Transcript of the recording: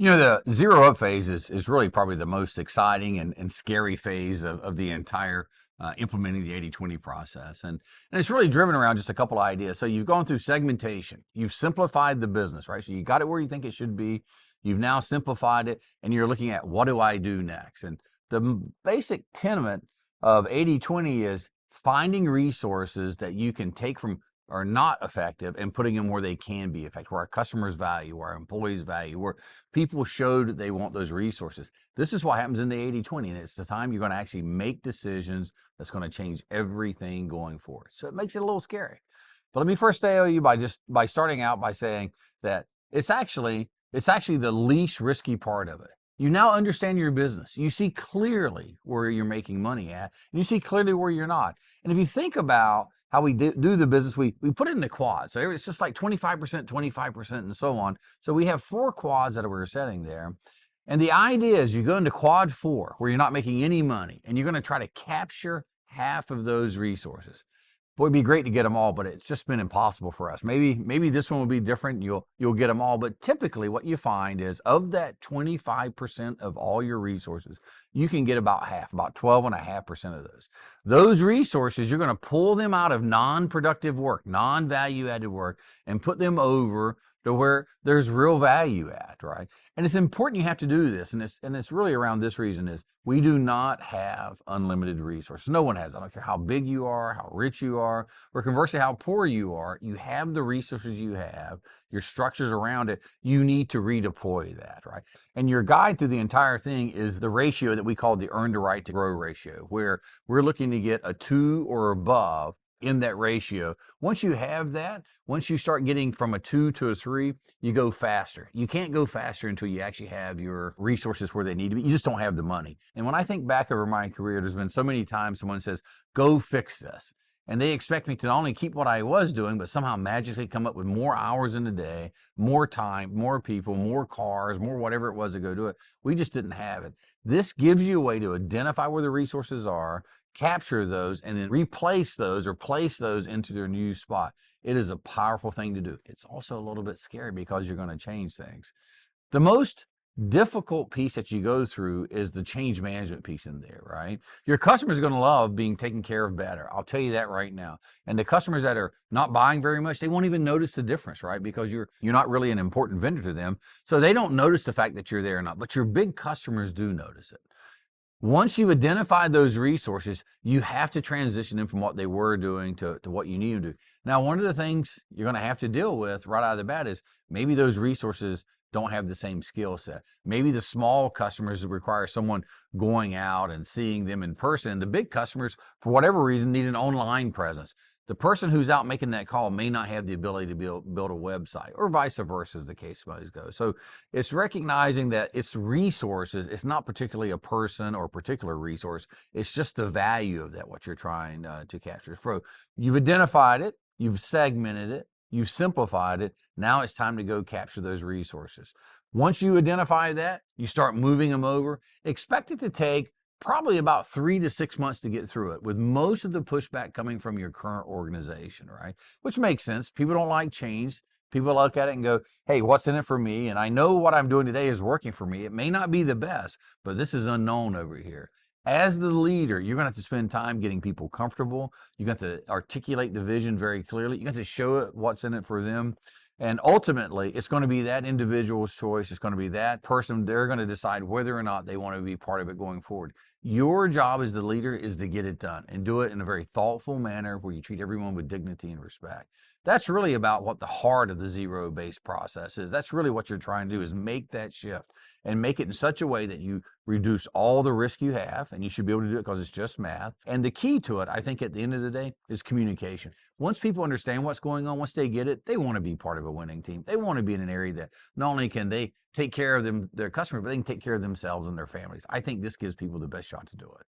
The zero up phase is really probably the most exciting and scary phase of the entire implementing the 80/20 process. And it's really driven around just a couple of ideas. So you've gone through segmentation, you've simplified the business, right? So you got it where you think it should be. You've now simplified it, and you're looking at what do I do next? And the basic tenet of 80/20 is finding resources that you can take from are not effective and putting them where they can be effective, where our customers value, where our employees value, where people showed that they want those resources. This is what happens in the 80/20, and it's the time you're going to actually make decisions that's going to change everything going forward. So it makes it a little scary. But let me first tell you by starting out by saying that it's actually the least risky part of it. You now understand your business. You see clearly where you're making money at, and you see clearly where you're not. And if you think about how we do the business, we put it in the quads. So it's just like 25%, 25%, and so on. So we have 4 quads that we're setting there. And the idea is you go into quad 4, where you're not making any money, and you're going to try to capture half of those resources. Boy, it'd be great to get them all, but it's just been impossible for us. Maybe this one will be different. You'll get them all, but typically what you find is of that 25% of all your resources, you can get about half, about 12.5% of those. Those resources, you're going to pull them out of non-productive work, non-value added work, and put them over to where there's real value at, right? And it's important you have to do this, and it's really around this reason is we do not have unlimited resources. No one has. I don't care how big you are, how rich you are, or conversely how poor you are. You have the resources you have, your structures around it. You need to redeploy that, right? And your guide through the entire thing is the ratio that we call the earn the right to grow ratio, where we're looking to get a 2 or above in that ratio. Once you have that, once you start getting from a 2 to a 3, you go faster. You can't go faster until you actually have your resources where they need to be. You just don't have the money. And when I think back over my career, there's been so many times someone says, go fix this. And they expect me to not only keep what I was doing, but somehow magically come up with more hours in the day, more time, more people, more cars, more whatever it was to go do it. We just didn't have it. This gives you a way to identify where the resources are, capture those, and then replace those or place those into their new spot. It is a powerful thing to do. It's also a little bit scary because you're going to change things. The most difficult piece that you go through is the change management piece in there, right? Your customers are going to love being taken care of better. I'll tell you that right now. And the customers that are not buying very much, they won't even notice the difference, right? Because you're not really an important vendor to them. So they don't notice the fact that you're there or not, but your big customers do notice it. Once you've identified those resources, you have to transition them from what they were doing to what you need to do. Now, one of the things you're going to have to deal with right out of the bat is maybe those resources don't have the same skill set. Maybe the small customers require someone going out and seeing them in person. The big customers, for whatever reason, need an online presence. The person who's out making that call may not have the ability to build a website, or vice versa, as the case might go. So it's recognizing that it's resources. It's not particularly a person or a particular resource. It's just the value of that, what you're trying to capture. So you've identified it, you've segmented it, you've simplified it. Now it's time to go capture those resources. Once you identify that, you start moving them over. Expect it to take probably about 3 to 6 months to get through it, with most of the pushback coming from your current organization, right? Which makes sense. People don't like change. People look at it and go, hey, what's in it for me? And I know what I'm doing today is working for me. It may not be the best, but this is unknown over here. As the leader, you're going to have to spend time getting people comfortable. You got to articulate the vision very clearly. You got to show it what's in it for them. And ultimately, it's going to be that individual's choice. It's going to be that person. They're going to decide whether or not they want to be part of it going forward. Your job as the leader is to get it done and do it in a very thoughtful manner where you treat everyone with dignity and respect. That's really about what the heart of the zero-based process is. That's really what you're trying to do, is make that shift and make it in such a way that you reduce all the risk you have, and you should be able to do it because it's just math. And the key to it, I think at the end of the day, is communication. Once people understand what's going on, once they get it, they want to be part of a winning team. They want to be in an area that not only can they take care of their customers, but they can take care of themselves and their families. I think this gives people the best shot to do it.